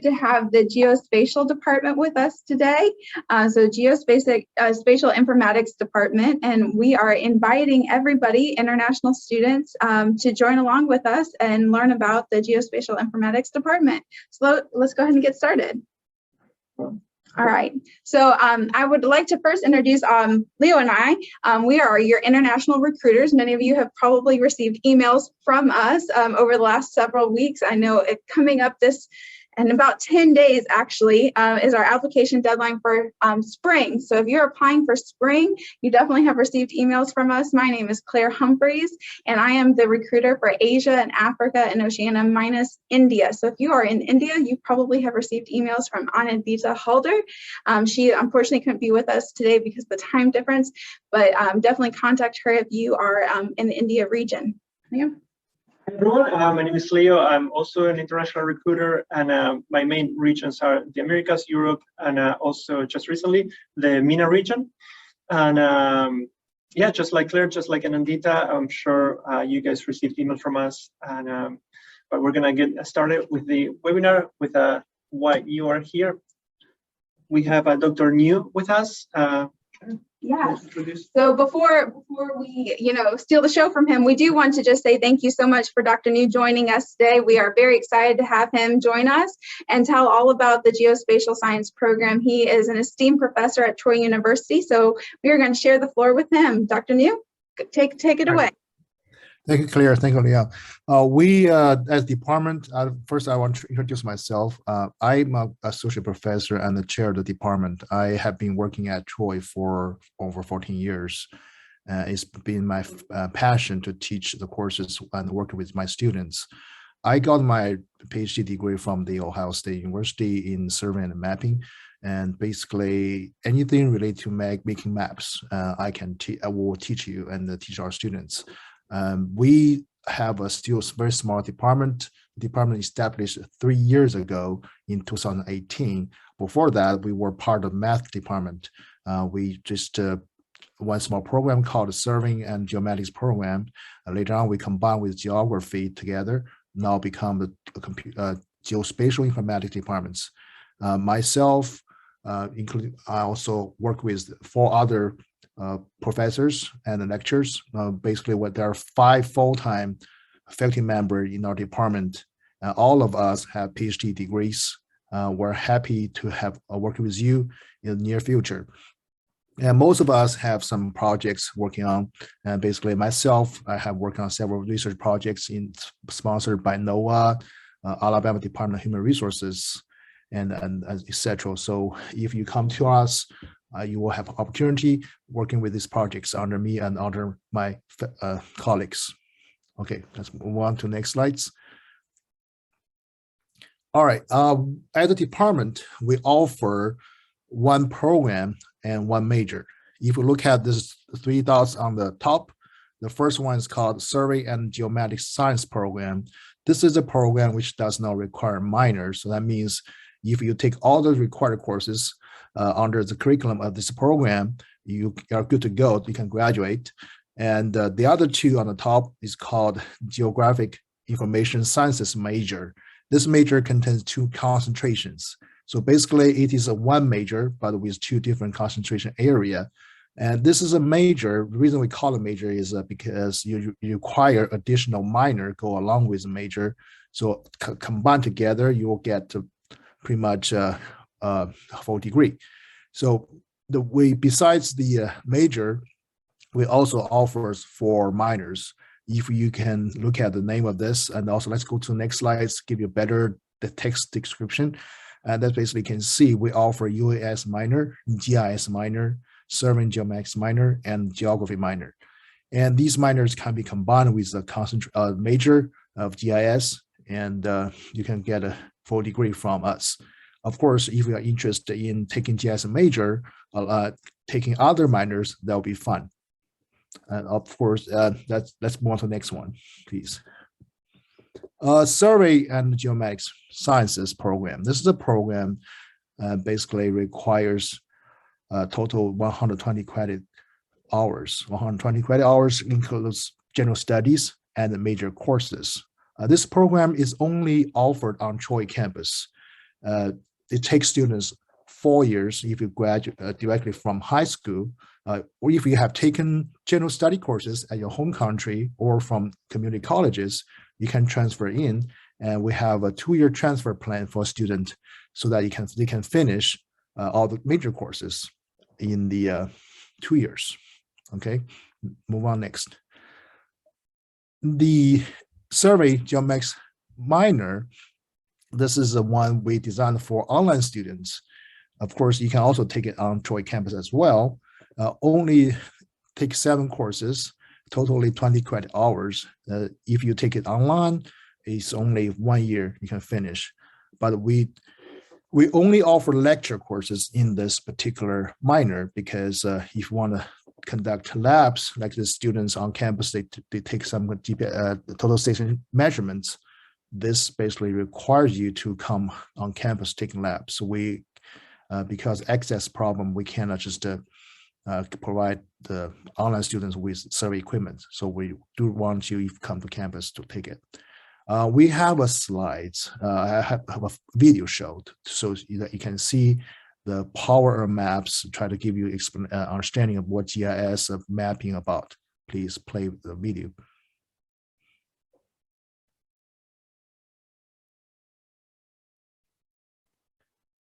To have the Geospatial department with us today. So Geospatial Informatics department, and we are inviting everybody, international students, to join along with us and learn about the Geospatial Informatics department. So let's go ahead and get started. All right, so I would like to first introduce Leo and I. We are your international recruiters. Many of you have probably received emails from us over the last several weeks. I know it coming up in about 10 days, actually, is our application deadline for spring. So if you're applying for spring, you definitely have received emails from us. My name is Claire Humphreys, and I am the recruiter for Asia and Africa and Oceania minus India. So if you are in India, you probably have received emails from Anandita Halder. She unfortunately couldn't be with us today because of the time difference, but definitely contact her if you are in the India region. Yeah. Hi everyone, my name is Leo. I'm also an international recruiter, and my main regions are the Americas, Europe, and also just recently the MENA region. And yeah, just like Claire, just like Anandita, I'm sure you guys received email from us. And but we're gonna get started with the webinar with why you are here. We have Dr. New with us. Yeah. So before we, steal the show from him, we do want to just say thank you so much for Dr. New joining us today. We are very excited to have him join us and tell all about the Geospatial Science program. He is an esteemed professor at Troy University. So we are going to share the floor with him. Dr. New, take it away. Thank you, Claire. Thank you, Leo. We, as department, first I want to introduce myself. I'm an associate professor and the chair of the department. I have been working at Troy for over 14 years. It's been my passion to teach the courses and work with my students. I got my PhD degree from the Ohio State University in survey and mapping. And basically anything related to making maps, I will teach you and teach our students. We have a still very small department. The department established 3 years ago in 2018. Before that, we were part of math department. We just one small program called the Surveying and Geomatics program. Later on, we combined with geography together. Now become the Geospatial Informatics departments. Myself, including I also work with 4 other professors and lecturers. Basically, there are 5 full-time faculty members in our department. All of us have PhD degrees. We're happy to have worked with you in the near future. And most of us have some projects working on. And basically, myself, I have worked on several research projects sponsored by NOAA, Alabama Department of Human Resources, and etc. So if you come to us, you will have opportunity working with these projects under me and under my colleagues. Okay, let's move on to next slides. All right, at the department, we offer 1 program and 1 major. If you look at this 3 dots on the top, the first one is called Survey and Geomatic Science program. This is a program which does not require minors. So that means if you take all the required courses under the curriculum of this program, you are good to go. You can graduate. And the other 2 on the top is called Geographic Information Sciences major. This major contains 2 concentrations. So basically, it is a 1 major, but with 2 different concentration area. And this is a major. The reason we call it major is because you require additional minor go along with the major. So combined together, you will get pretty much full degree. So besides the major, we also offers 4 minors. If you can look at the name of this, and also let's go to the next slide, give you better the text description. And that basically can see we offer UAS minor, GIS minor, Survey and Geomax minor, and Geography minor. And these minors can be combined with the major of GIS, and you can get a full degree from us. Of course, if you are interested in taking GIS major, taking other minors, that'll be fun. And of course, let's move on to the next one, please. Survey and Geomatics Sciences program. This is a program basically requires a total 120 credit hours. 120 credit hours includes general studies and major courses. This program is only offered on Troy campus. it takes students 4 years if you graduate directly from high school, or if you have taken general study courses at your home country or from community colleges, you can transfer in. And we have a 2-year transfer plan for students so that they can finish all the major courses in the 2 years. Okay, move on next. The survey Geomax minor, this is the one we designed for online students. Of course, you can also take it on Troy campus as well. Only take 7 courses, totally 20 credit hours. If you take it online, it's only 1 year you can finish. But we only offer lecture courses in this particular minor because if you want to conduct labs, like the students on campus, they take some total station measurements. This basically requires you to come on campus taking labs. So we, because access problem, we cannot just provide the online students with survey equipment. So we do want you to come to campus to take it. We have a slides. I have a video showed so that you can see the power of maps, try to give you understanding of what GIS of mapping about. Please play the video.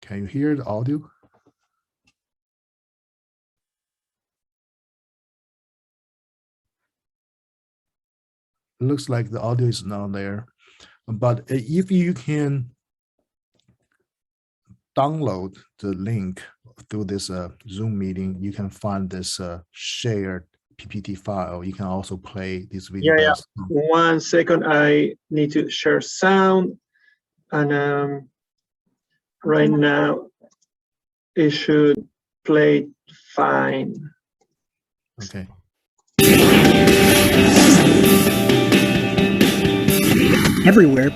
Can you hear the audio? It looks like the audio is not there, but if you can download the link through this Zoom meeting, you can find this shared PPT file. You can also play this video. Yeah. 1 second, I need to share sound, and right now it should play fine. Okay. Everywhere,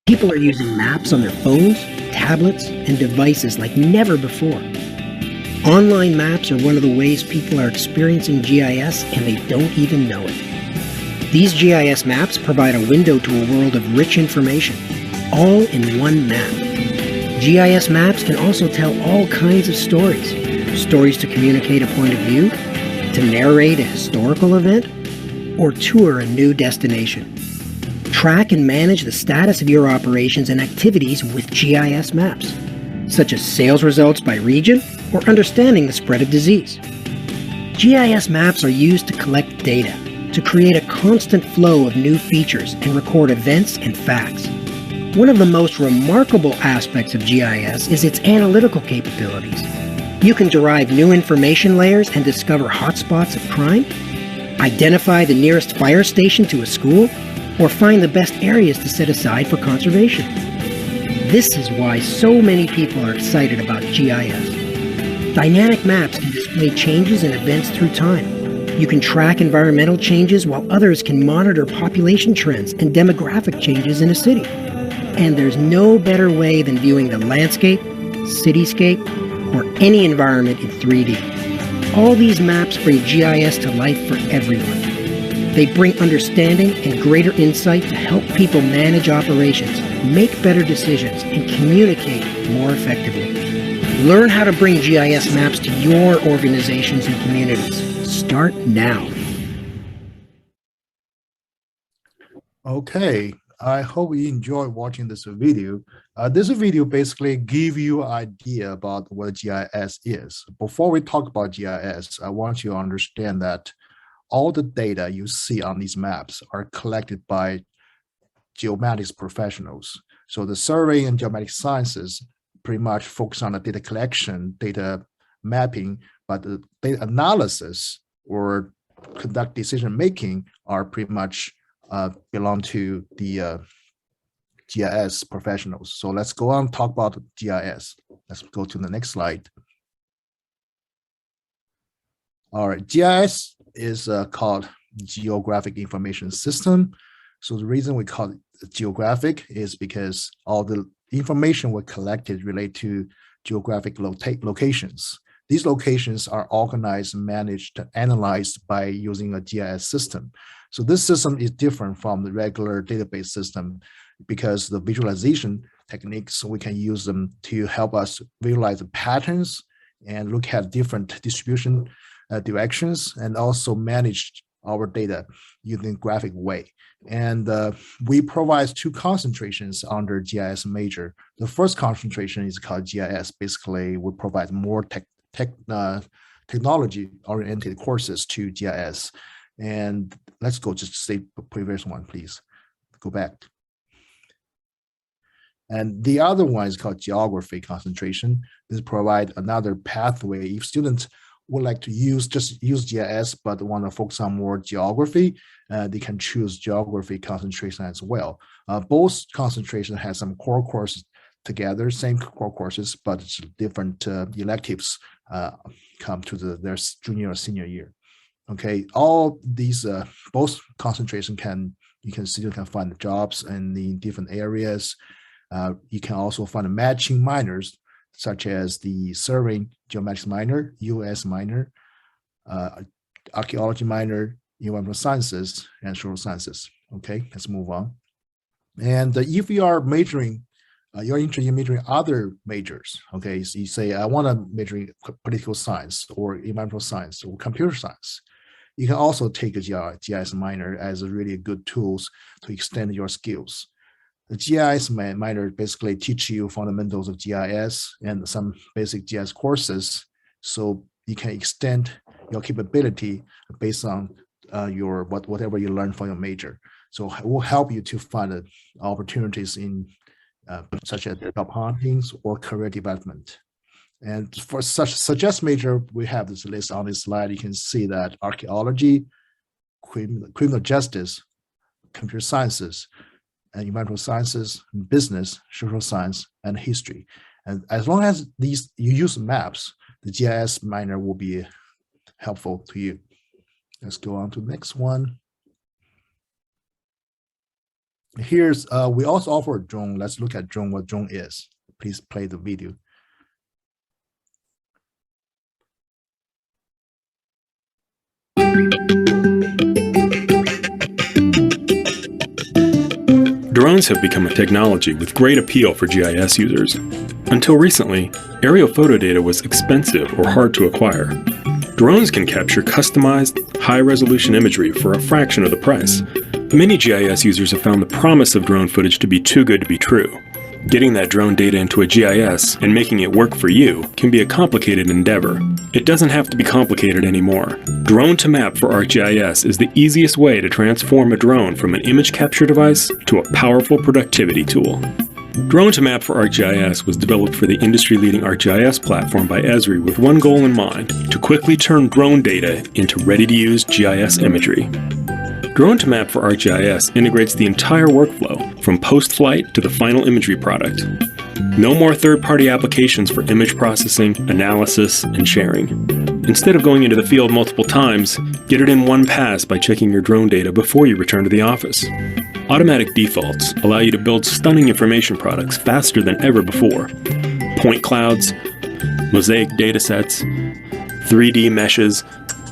people are using maps on their phones, tablets, and devices like never before. Online maps are one of the ways people are experiencing GIS, and they don't even know it. These GIS maps provide a window to a world of rich information, all in one map. GIS maps can also tell all kinds of stories. Stories to communicate a point of view, to narrate a historical event, or tour a new destination. Track and manage the status of your operations and activities with GIS maps, such as sales results by region or understanding the spread of disease. GIS maps are used to collect data, to create a constant flow of new features and record events and facts. One of the most remarkable aspects of GIS is its analytical capabilities. You can derive new information layers and discover hotspots of crime, identify the nearest fire station to a school, or find the best areas to set aside for conservation. This is why so many people are excited about GIS. Dynamic maps can display changes and events through time. You can track environmental changes while others can monitor population trends and demographic changes in a city. And there's no better way than viewing the landscape, cityscape, or any environment in 3D. All these maps bring GIS to life for everyone. They bring understanding and greater insight to help people manage operations, make better decisions, and communicate more effectively. Learn how to bring GIS maps to your organizations and communities. Start now. Okay, I hope you enjoyed watching this video. This video basically give you an idea about what GIS is. Before we talk about GIS, I want you to understand that all the data you see on these maps are collected by geomatics professionals. So the survey and geomatic sciences pretty much focus on the data collection, data mapping, but the data analysis or conduct decision making are pretty much belong to the GIS professionals. So let's go on and talk about GIS. Let's go to the next slide. All right, GIS is called Geographic Information System. So the reason we call it geographic is because all the information we collected relate to geographic locations. These locations are organized, managed, and analyzed by using a GIS system. So this system is different from the regular database system because the visualization techniques, we can use them to help us visualize the patterns and look at different distribution directions, and also manage our data using graphic way. And we provide two concentrations under GIS Major. The first concentration is called GIS. Basically, we provide more technology-oriented courses to GIS. And let's go just say the previous one, please. Go back. And the other one is called geography concentration. This provides another pathway. If students would like to use GIS but want to focus on more geography, they can choose geography concentration as well. Both concentration has some core courses together, same core courses, but it's different electives come to their junior or senior year. Okay, all these both concentration you can find jobs in the different areas. You can also find matching minors such as the surveying geomatics minor, US minor, archaeology minor, environmental sciences, and social sciences. Okay, let's move on. And if you are majoring, you're interested in majoring other majors. Okay, so you say, I want to major in political science or environmental science or computer science. You can also take a GIS minor as a really good tools to extend your skills. The GIS minor basically teach you fundamentals of GIS and some basic GIS courses, so you can extend your capability based on whatever you learn from your major. So it will help you to find opportunities in such as job huntings or career development. And for such suggest major, we have this list on this slide. You can see that archaeology, criminal justice, computer sciences, and environmental sciences, business, social science, and history. And as long as you use maps, the GIS minor will be helpful to you. Let's go on to the next one. Here's, we also offer a drone. Let's look at drone, what drone is. Please play the video. Drones have become a technology with great appeal for GIS users. Until recently, aerial photo data was expensive or hard to acquire. Drones can capture customized, high-resolution imagery for a fraction of the price. Many GIS users have found the promise of drone footage to be too good to be true. Getting that drone data into a GIS and making it work for you can be a complicated endeavor. It doesn't have to be complicated anymore. Drone to Map for ArcGIS is the easiest way to transform a drone from an image capture device to a powerful productivity tool. Drone to Map for ArcGIS was developed for the industry-leading ArcGIS platform by Esri with one goal in mind: to quickly turn drone data into ready-to-use GIS imagery. Drone to Map for ArcGIS integrates the entire workflow, from post-flight to the final imagery product. No more third-party applications for image processing, analysis, and sharing. Instead of going into the field multiple times, get it in one pass by checking your drone data before you return to the office. Automatic defaults allow you to build stunning information products faster than ever before. Point clouds, mosaic datasets, 3D meshes,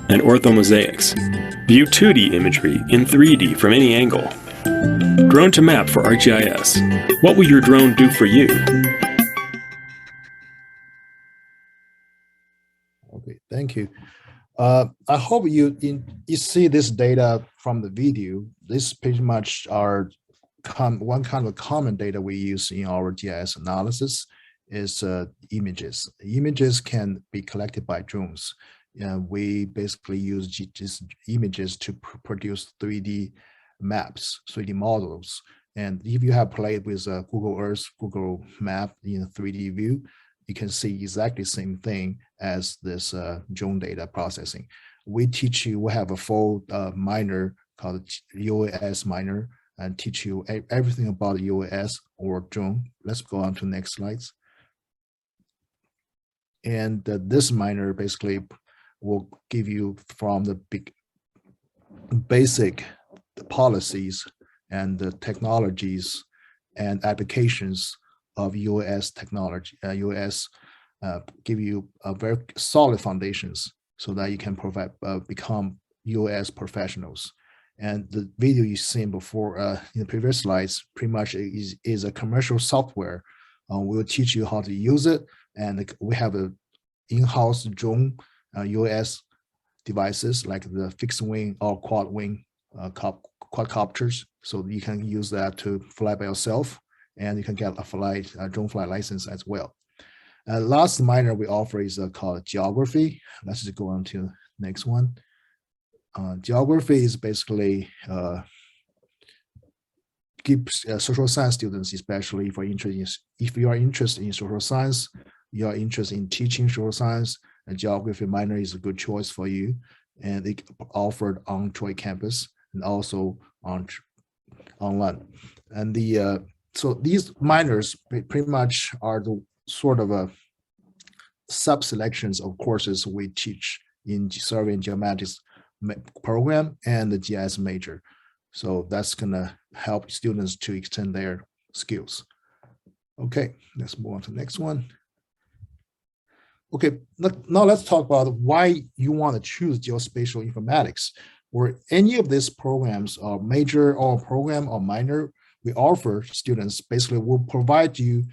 and orthomosaics. View 2D imagery in 3D from any angle. Drone to Map for ArcGIS. What will your drone do for you? Okay, thank you. I hope you see this data from the video. This pretty much are one kind of common data we use in our GIS analysis is images. Images can be collected by drones. We basically use these images to produce 3D maps, 3D models. And if you have played with Google Earth, Google Map in 3D view, you can see exactly the same thing as this drone data processing. We teach you, we have a full minor called UAS minor and teach you everything about UAS or drone. Let's go on to the next slides. And this minor basically will give you from the basic policies and the technologies and applications of UAS technology. UAS give you a very solid foundations so that you can become UAS professionals. And the video you've seen before in the previous slides pretty much is a commercial software. We'll teach you how to use it. And we have a in-house drone UAS devices like the fixed wing or quad wing quadcopters. So you can use that to fly by yourself, and you can get a drone flight license as well. Last minor we offer is called geography. Let's just go on to the next one. Geography is basically keeps social science students, especially if you are interested in social science, you are interested in teaching social science, and geography minor is a good choice for you. And they offered on Troy campus and also on online. And so these minors pretty much are the sort of a sub-selections of courses we teach in survey and geomatics program and the GIS major. So that's gonna help students to extend their skills. Okay, let's move on to the next one. Okay, now let's talk about why you want to choose geospatial informatics. Or any of these programs, or major or program or minor, we offer students basically will provide you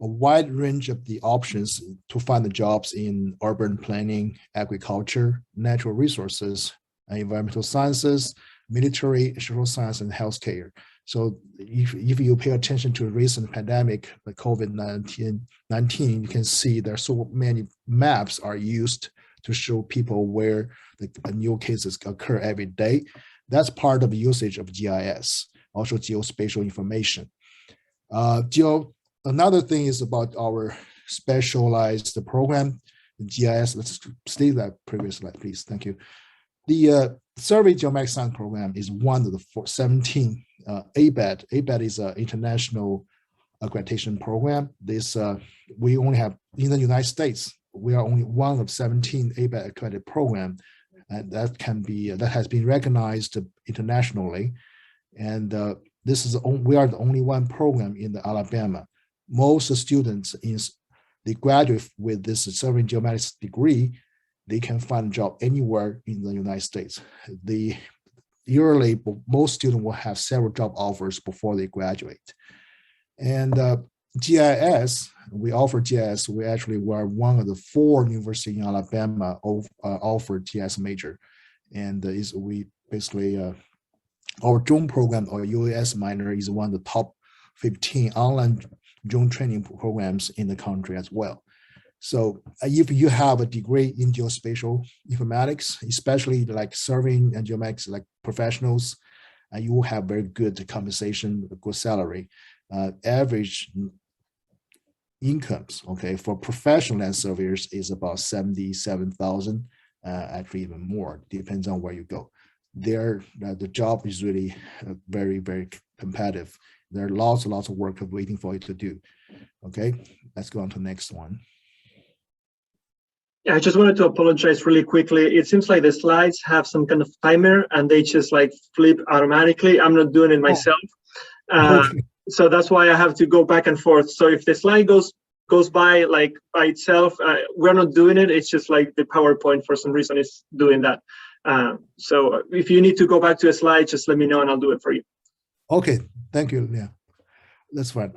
a wide range of the options to find the jobs in urban planning, agriculture, natural resources, environmental sciences, military, social science, and healthcare. So if you pay attention to the recent pandemic, the COVID-19, you can see there are so many maps are used to show people where the new cases occur every day. That's part of the usage of GIS, also geospatial information. Another thing is about our specialized program, GIS. Let's state that previous slide, please. Thank you. The Survey Geomax Science program is one of the 17 ABET. ABET is an international accreditation program. This we only have in the United States. We are only one of 17 ABET accredited program, and that has been recognized internationally. And we are the only one program in the Alabama. Most students they graduate with this survey geomatics degree, they can find a job anywhere in the United States. Yearly, most students will have several job offers before they graduate. And GIS, we offer GIS. We actually were one of the 4 universities in Alabama offered GIS major. And we basically, our drone program or UAS minor is one of the top 15 online drone training programs in the country as well. So if you have a degree in geospatial informatics, especially like surveying and geomatics, like professionals, you will have very good compensation, good salary. Average incomes, okay, for professional land surveyors is about 77,000, actually even more, depends on where you go. The job is really very, very competitive. There are lots of work waiting for you to do. Okay, let's go on to the next one. Yeah, I just wanted to apologize really quickly. It seems like the slides have some kind of timer and they just like flip automatically. I'm not doing it myself. Okay. So that's why I have to go back and forth. So if the slide goes by like by itself, we're not doing it. It's just like the PowerPoint for some reason is doing that. So if you need to go back to a slide, just let me know and I'll do it for you. Okay, thank you. Yeah, that's fine.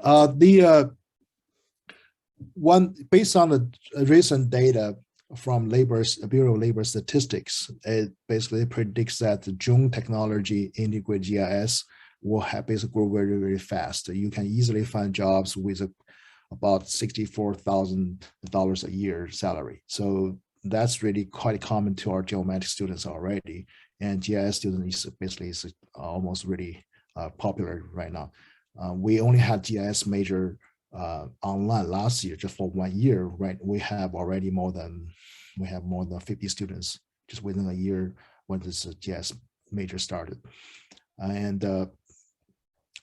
Based on the recent data from Bureau of Labor Statistics, it basically predicts that the drone technology integrated GIS will basically grow very, very fast. You can easily find jobs with about $64,000 a year salary. So that's really quite common to our geomatics students already. And GIS students is almost really popular right now. We only had GIS major online last year, just for 1 year, right? We have more than 50 students just within a year when this GIS major started. And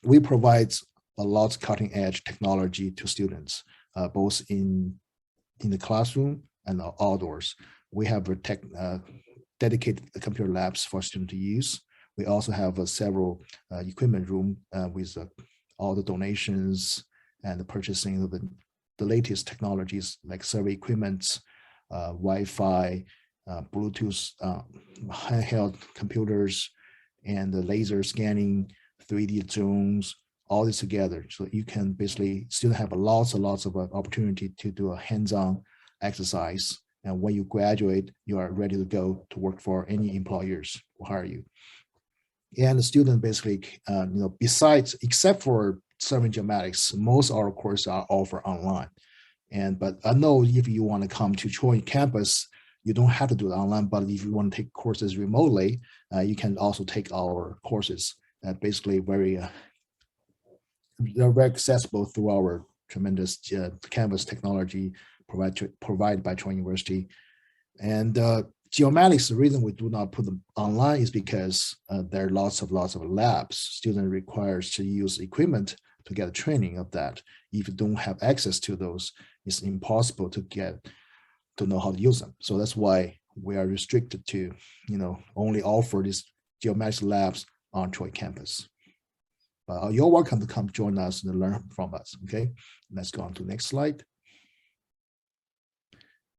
we provide a lot of cutting edge technology to students, both in the classroom and outdoors. We have dedicated computer labs for students to use. We also have several equipment room with all the donations and the purchasing of the latest technologies like survey equipment, Wi-Fi, Bluetooth, handheld computers, and the laser scanning, 3D drones, all this together. So you can basically still have lots and lots of opportunity to do a hands-on exercise. And when you graduate, you are ready to go to work for any employers who hire you. And the student basically, besides, except for serving geomatics, most of our courses are offered online. But I know if you want to come to Troy campus, you don't have to do it online, but if you want to take courses remotely, you can also take our courses. Basically they're very accessible through our tremendous campus technology provided by Troy University. And geomatics, the reason we do not put them online is because there are lots of labs. Student requires to use equipment to get a training of that. If you don't have access to those, it's impossible to know how to use them. So that's why we are restricted to, only offer these geomatics labs on Troy campus. You're welcome to come join us and learn from us. Okay, let's go on to the next slide.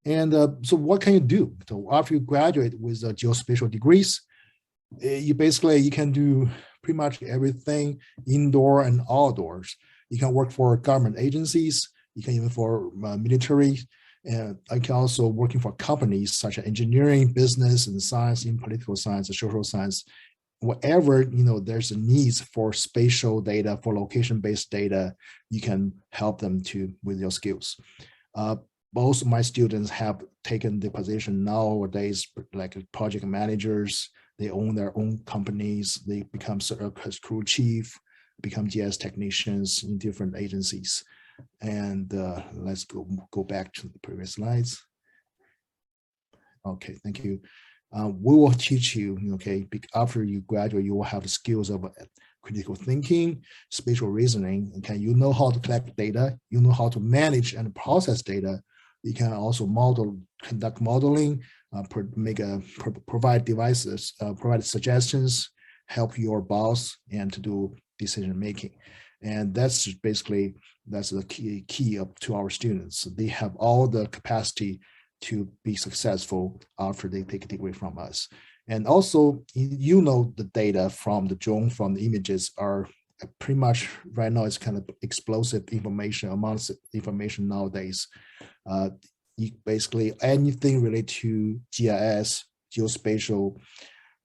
And so what can you do? So after you graduate with geospatial degrees, you can do pretty much everything indoor and outdoors. You can work for government agencies, you can even for military, and I can also working for companies such as engineering, business, and science, in political science, and social science. Whatever, there's a needs for spatial data, for location-based data, you can help them with your skills. Most of my students have taken the position nowadays, like project managers. They own their own companies. They become crew chief, become GIS technicians in different agencies. And let's go back to the previous slides. Okay, thank you. We will teach you, after you graduate, you will have the skills of critical thinking, spatial reasoning. Okay, you know how to collect data, you know how to manage and process data. You can also conduct modeling, provide devices, provide suggestions, help your boss, and to do decision making. And that's basically, that's the key up to our students. They have all the capacity to be successful after they take a degree from us. And also, the data from the drone, from the images are pretty much right now, it's kind of explosive information, amounts of information nowadays. Basically anything related to GIS, geospatial,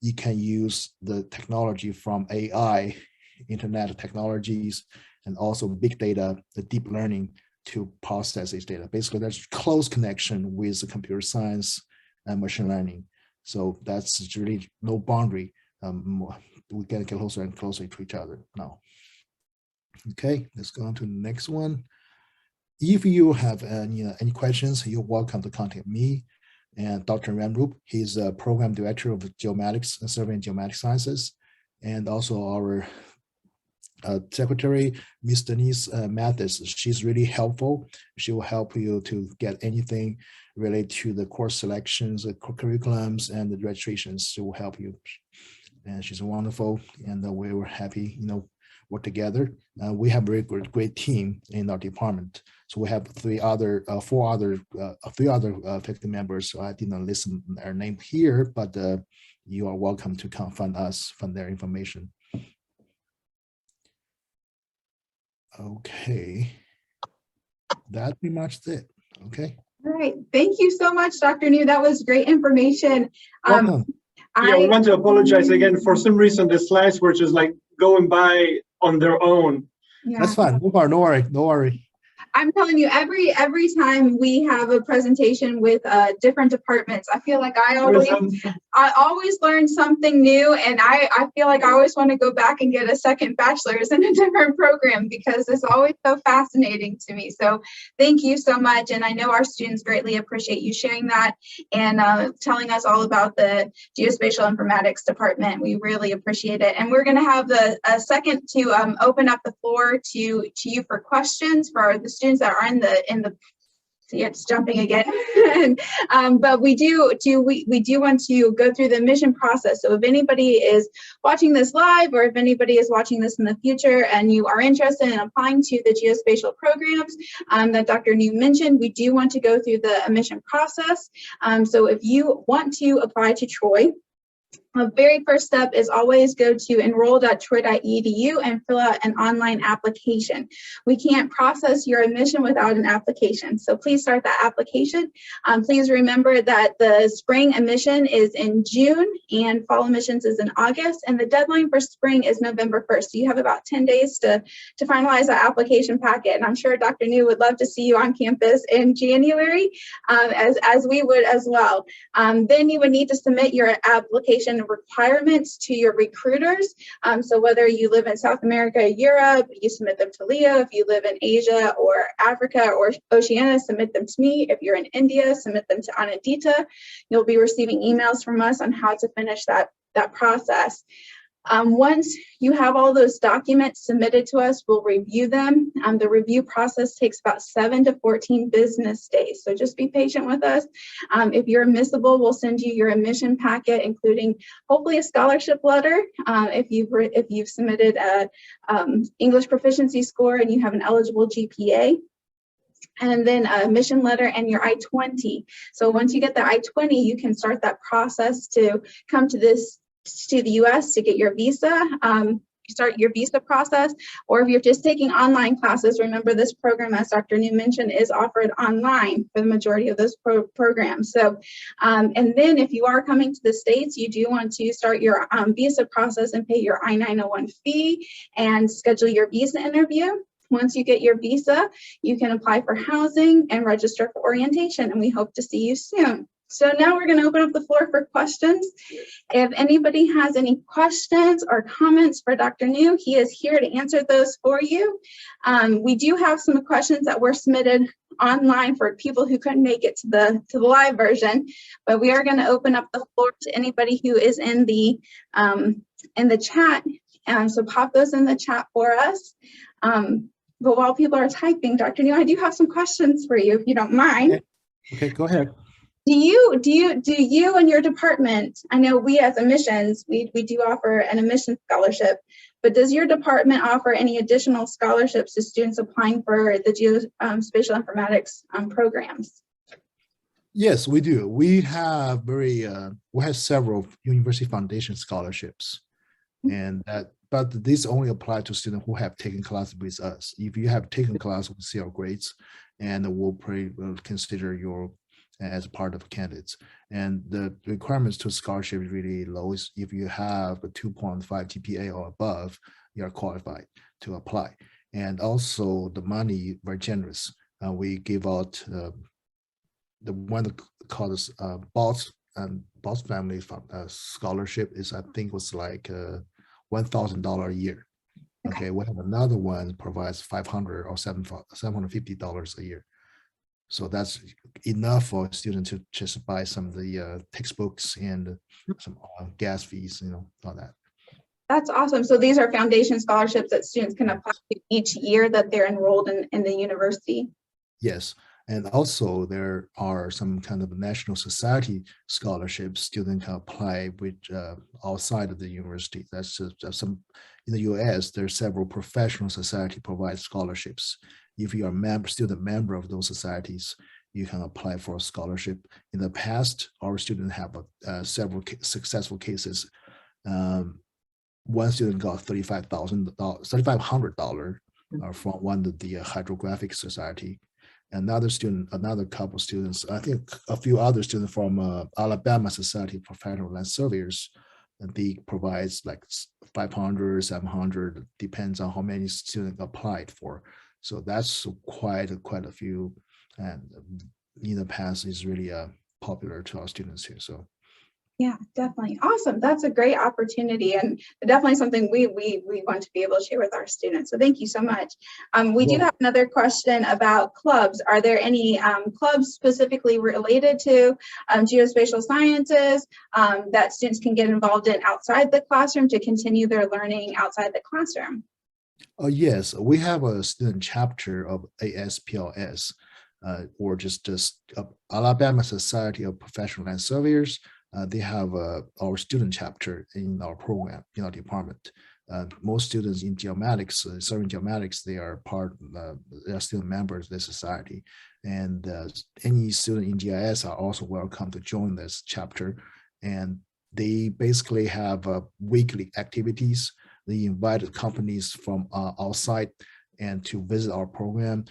you can use the technology from AI, internet technologies, and also big data, the deep learning to process this data. Basically, there's close connection with the computer science and machine learning. So that's really no boundary. We get closer and closer to each other now. Okay, let's go on to the next one. If you have any questions, you're welcome to contact me and Dr. Ramrup. He's a program director of Geomatics and Survey and Geomatic Sciences, and also our secretary, Ms. Denise Mathis. She's really helpful. She will help you to get anything related to the course selections, the curriculums, and the registrations. She will help you. And she's wonderful, and we were happy, work together. We have a very great team in our department. So we have three other faculty members. So I didn't list their name here, but you are welcome to come find their information. Okay, that's pretty much it. Okay. All right. Thank you so much, Dr. New. That was great information. Welcome. I want to apologize again. For some reason, the slides were just like going by on their own. Yeah. That's fine. No worry. I'm telling you, every time we have a presentation with different departments, I feel like I always learn something new, and I feel like I always want to go back and get a second bachelor's in a different program because it's always so fascinating to me. So thank you so much, and I know our students greatly appreciate you sharing that and telling us all about the Geospatial Informatics department. We really appreciate it, and we're going to have a second to open up the floor to you for questions for the students that are in the see, it's jumping again. But we do want to go through the admission process. So if anybody is watching this live, or if anybody is watching this in the future and you are interested in applying to the geospatial programs that Dr. New mentioned, we do want to go through the admission process. So if you want to apply to Troy, The very first step is always go to enroll.troy.edu and fill out an online application. We can't process your admission without an application, so please start that application. Please remember that the spring admission is in June and fall admissions is in August, and the deadline for spring is November 1st. So you have about 10 days to finalize that application packet, and I'm sure Dr. New would love to see you on campus in January, as we would as well. Then you would need to submit your application requirements to your recruiters. So whether you live in South America, Europe, you submit them to Leo. If you live in Asia or Africa or Oceania, submit them to me. If you're in India, submit them to Anandita. You'll be receiving emails from us on how to finish that process. Once you have all those documents submitted to us, we'll review them. The review process takes about 7 to 14 business days, so just be patient with us. If you're admissible, we'll send you your admission packet, including hopefully a scholarship letter. If you've submitted a English proficiency score and you have an eligible GPA, and then a admission letter and your I-20. So once you get the I-20, you can start that process to come to the US to get your visa, start your visa process, or if you're just taking online classes, remember this program, as Dr. New mentioned, is offered online for the majority of those programs. So, and then if you are coming to the States, you do want to start your visa process and pay your I-901 fee and schedule your visa interview. Once you get your visa, you can apply for housing and register for orientation, and we hope to see you soon. So now we're going to open up the floor for questions. If anybody has any questions or comments for Dr. New, he is here to answer those for you. We do have some questions that were submitted online for people who couldn't make it to the live version, but we are going to open up the floor to anybody who is in the chat. So pop those in the chat for us. But while people are typing, Dr. New, I do have some questions for you, if you don't mind. Okay, go ahead. Do you and your department, I know we as admissions, we do offer an admission scholarship, but does your department offer any additional scholarships to students applying for the Geospatial Informatics programs? Yes, we do. We have several University Foundation scholarships, and but these only apply to students who have taken classes with us. If you have taken class, we'll see our grades, and we'll consider your as part of candidates. And the requirements to scholarship is really low. If you have a 2.5 GPA or above, you are qualified to apply. And also the money very generous. We give out the one called Boss Family Scholarship is, I think, was like $1,000 a year. Okay, we have another one provides $500 or $750 a year. So that's enough for a student to just buy some of the textbooks and some gas fees, all that. That's awesome. So these are foundation scholarships that students can apply to each year that they're enrolled in the university? Yes. And also there are some kind of national society scholarships students can apply with outside of the university. That's just some in the US, there are several professional society provide scholarships. If you are student member of those societies, you can apply for a scholarship. In the past, our students have several successful cases. One student got $3,500 from one of the hydrographic society. Another couple of students, I think a few other students from Alabama Society of Professional Land Surveyors, and they provides like 500, 700, depends on how many students applied for. So that's quite a few, and in the past is really popular to our students here. So yeah, definitely. Awesome. That's a great opportunity, and definitely something we want to be able to share with our students. So thank you so much. We do have another question about clubs. Are there any clubs specifically related to geospatial sciences that students can get involved in outside the classroom to continue their learning outside the classroom? Yes, we have a student chapter of ASPLS, or just Alabama Society of Professional Land Surveyors. They have our student chapter in our program, in our department. Most students in Geomatics, serving Geomatics, they are still members of the society. And any student in GIS are also welcome to join this chapter. And They basically have weekly activities. They invite companies from outside and to visit our program,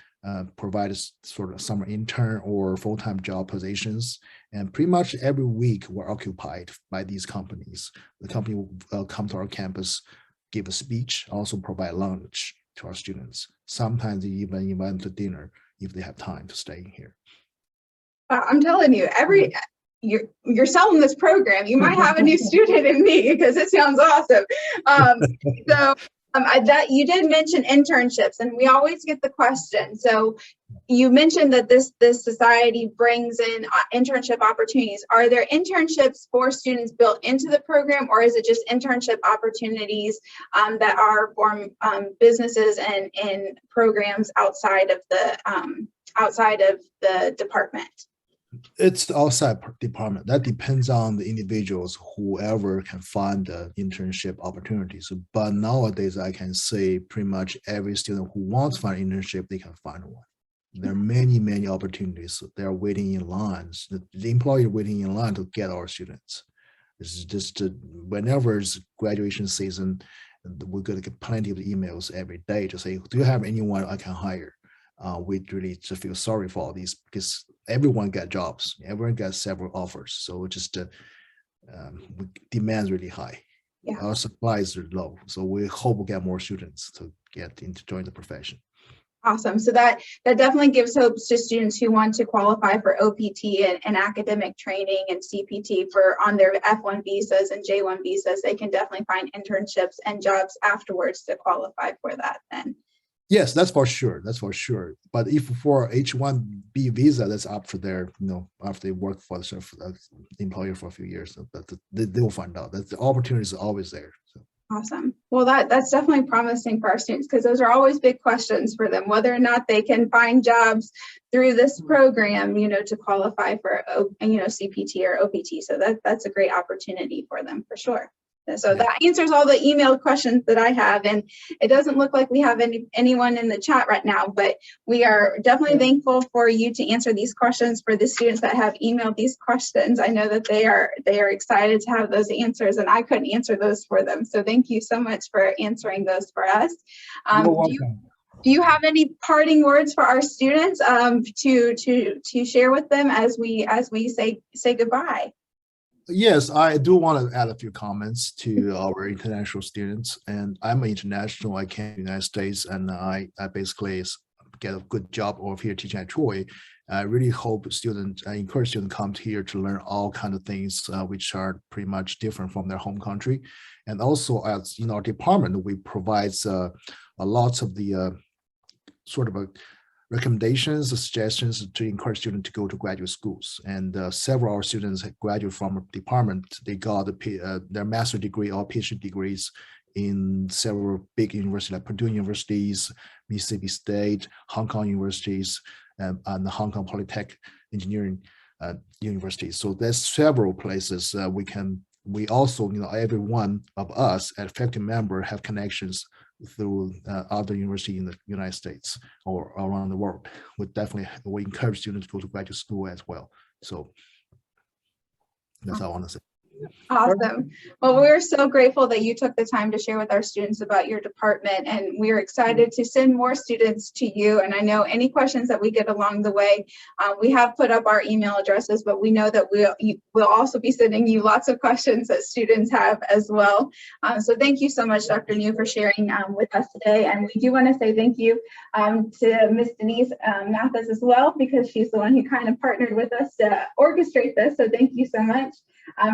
provide a sort of summer intern or full-time job positions. And pretty much every week we're occupied by these companies. The company will come to our campus, give a speech, also provide lunch to our students. Sometimes they even invite them to dinner if they have time to stay here. I'm telling you, you're selling this program. You might have a new student in me because it sounds awesome. That you did mention internships, and we always get the question. So you mentioned that this society brings in internship opportunities. Are there internships for students built into the program, or is it just internship opportunities that are for businesses and in programs outside of the department? It's outside department. That depends on the individuals, whoever can find the internship opportunities. But nowadays, I can say pretty much every student who wants to find an internship, they can find one. There are many, many opportunities. They're waiting in lines. The employer waiting in line to get our students. This is just whenever it's graduation season, we're going to get plenty of emails every day to say, do you have anyone I can hire? We really just feel sorry for all these because everyone got jobs, everyone got several offers. So just demand really high. Yeah. Our supplies are low. So we hope we get more students to join the profession. Awesome. So that definitely gives hope to students who want to qualify for OPT and academic training and CPT on their F1 visas and J1 visas. They can definitely find internships and jobs afterwards to qualify for that then. Yes, that's for sure. That's for sure. But if for H-1B visa, that's up to their, after they work for the employer for a few years, they will find out that the opportunity is always there. So. Awesome. Well, that's definitely promising for our students because those are always big questions for them, whether or not they can find jobs through this program, to qualify for, CPT or OPT. So that's a great opportunity for them for sure. So that answers all the email questions that I have, and it doesn't look like we have anyone in the chat right now, but we are definitely thankful for you to answer these questions for the students that have emailed these questions. I know that they are excited to have those answers, and I couldn't answer those for them. So thank you so much for answering those for us. You're welcome. Do you have any parting words for our students to share with them as we say goodbye? Yes, I do want to add a few comments to our international students. And I'm an international. I came to the United States, and I basically get a good job over here teaching at Troy. I really hope I encourage students to come here to learn all kinds of things which are pretty much different from their home country. And also, as our department, we provide a lot of the sort of recommendations, suggestions to encourage students to go to graduate schools. And several of our students graduate from a department. They got their master's degree or PhD degrees in several big universities like Purdue Universities, Mississippi State, Hong Kong universities, and the Hong Kong Polytechnic Engineering University. So there's several places we also, every one of us as faculty member have connections through other universities in the United States or around the world. We encourage students to go to graduate school as well. So that's all I want to say. Awesome. Well, we're so grateful that you took the time to share with our students about your department, and we're excited to send more students to you. And I know any questions that we get along the way, we have put up our email addresses, but we know that we'll also be sending you lots of questions that students have as well. So thank you so much, Dr. New, for sharing with us today. And we do want to say thank you to Ms. Denise Mathis as well, because she's the one who kind of partnered with us to orchestrate this. So thank you so much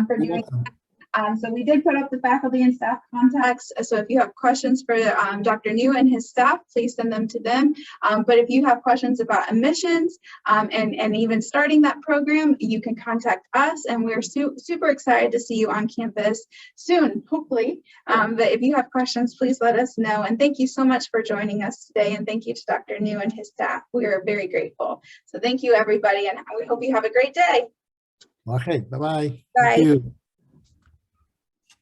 for doing that. So we did put up the faculty and staff contacts. So if you have questions for Dr. New and his staff, please send them to them. But if you have questions about admissions and even starting that program, you can contact us, and we're super excited to see you on campus soon, hopefully. But if you have questions, please let us know. And thank you so much for joining us today. And thank you to Dr. New and his staff. We are very grateful. So thank you, everybody, and we hope you have a great day. Okay, bye-bye. Bye. Thank you.